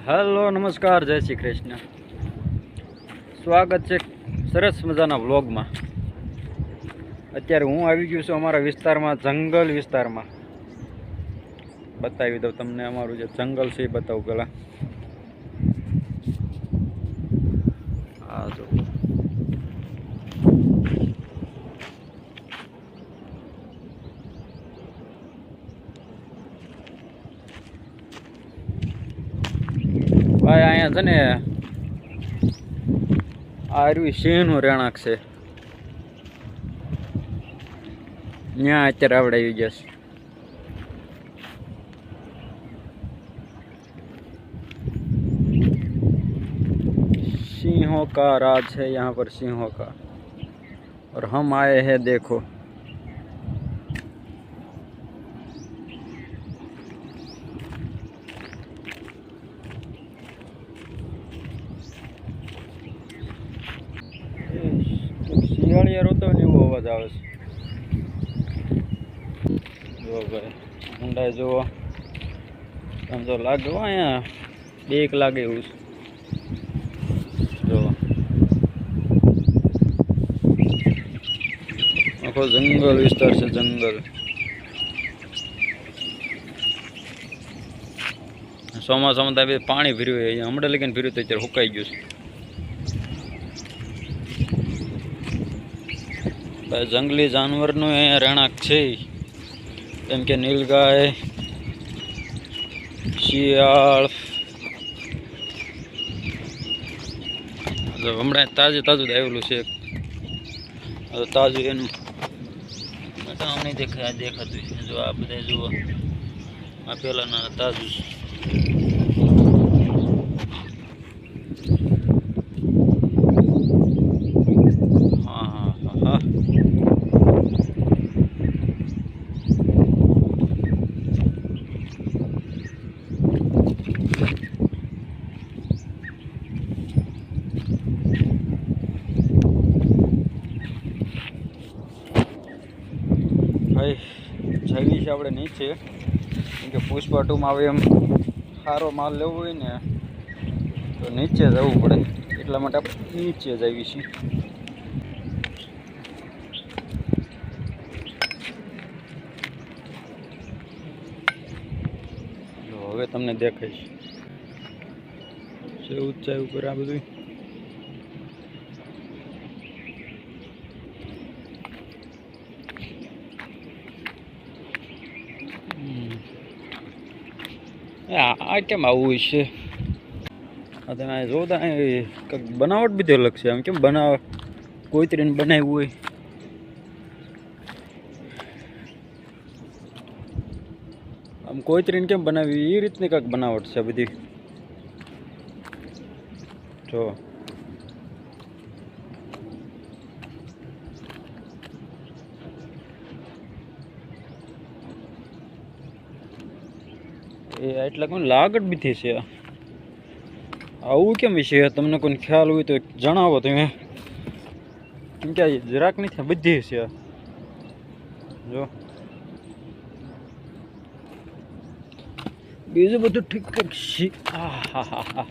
Hello नमस्कार जय श्री कृष्ण। स्वागत है सरस मजाना व्लॉग में। अत्यारे हूँ आई गयो छुं अमारा विस्तार में, जंगल विस्तार में। बतावी दो तमने अमारू जे जंगल से बताओ पहला। आ जो भाई अँ है ने आ सिंह રહેણાંક છે। ત્યાં અત્યારે આવડે આવી જશે। सिंहों का राज है यहाँ पर, सिंहों का। और हम आए हैं देखो। શિયાળિયા રોતો ને એવો અવાજ આવે છે। જો ભાઈ ઊંડા જુઓ, આમ તો લાગે અહીંયા બીક લાગે એવું છે। જો આખો જંગલ વિસ્તાર છે, જંગલ। ચોમાસામાં તો પાણી ભર્યું હોય, હમણાં લગીને ભર્યું તો અત્યારે સુકાઈ ગયું છે। जंगली जानवर રહેણાંક છે, જેમ કે નીલગાય, શિયાળ। હમણાં તાજું તાજું આવેલું છે, તાજું એનું કામ નહીં દેખાતું। જો આ બધા જુઓ, આ પેલાના તાજું છે। भाई जवी છે આપણે નીચે, કેમ કે પુષ્પા 2 માં આવે એમ સારો માલ લેવો હોય ને તો નીચે જવું પડે, એટલા માટે આપણે નીચે જવી છે। જો હવે તમને દેખાઈશ છે ઊંચાઈ ઉપર આ બધું। આ કેમ આવું છે? આ તમે જોતા કંઈક બનાવટ બધી અલગ છે। આમ કેમ કોઈતરીને બનાવ્યું હોય? આમ કોઈતરીને કેમ બનાવી એ રીતની કંઈક બનાવટ છે બધી। જો એ એટલા કોઈ લાગટ બીથી છે। આવું કેમ છે? તમને કોઈ ખ્યાલ હોય તો જણાવો તમે, કેમ કે જરાક નથી બધી છે। જો બીજું બધું ઠીક ઠીક છે। હા હા હા,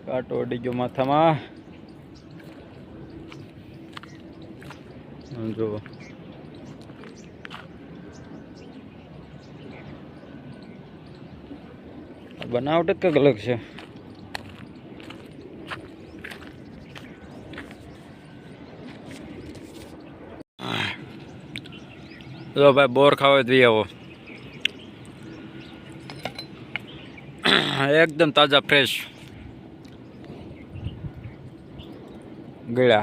કાંટો અડી ગયો માથામાં। જો बनावट કંઈક અલગ છે। જો ભાઈ બોર ખાવા દઈ આવો, एकदम ताजा फ्रेश गळ्या।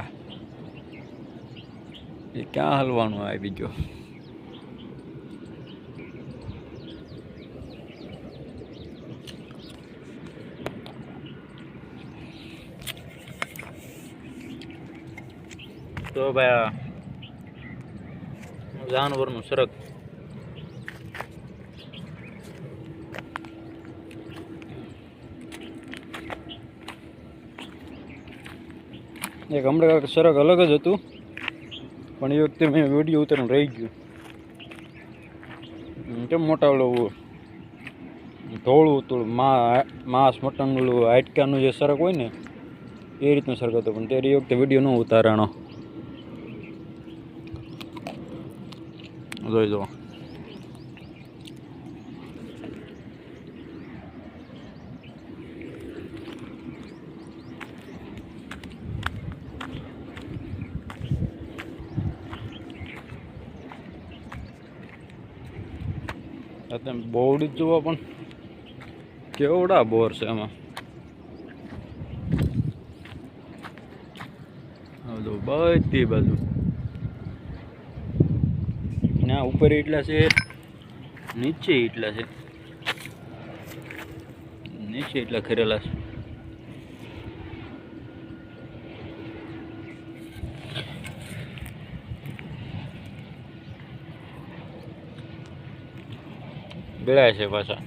ये क्या हलवाणું આ બીજો? तो भाई जानवरનું સરગ। એક હમણાં સરગ અલગ જ હતું, પણ એ વખતે મેં વિડીયો ઉતારવાનું રહી ગયું। કેમ મોટા ઓલો ધોળું હતું માંસ મટન ઓલું હાડકાનું જે સરક હોય ને એ રીતનું સરક હતું, પણ તે વખતે વિડીયો ન ઉતારાણો. જોઈ જો તમે બોર્ડ જોવા પણ કેવડા બોર છે એમાં. બધી બાજુ ના ઉપર એટલા છે, નીચે એટલા છે, નીચે એટલા ખરેલા છે. બેળા છે પાછા.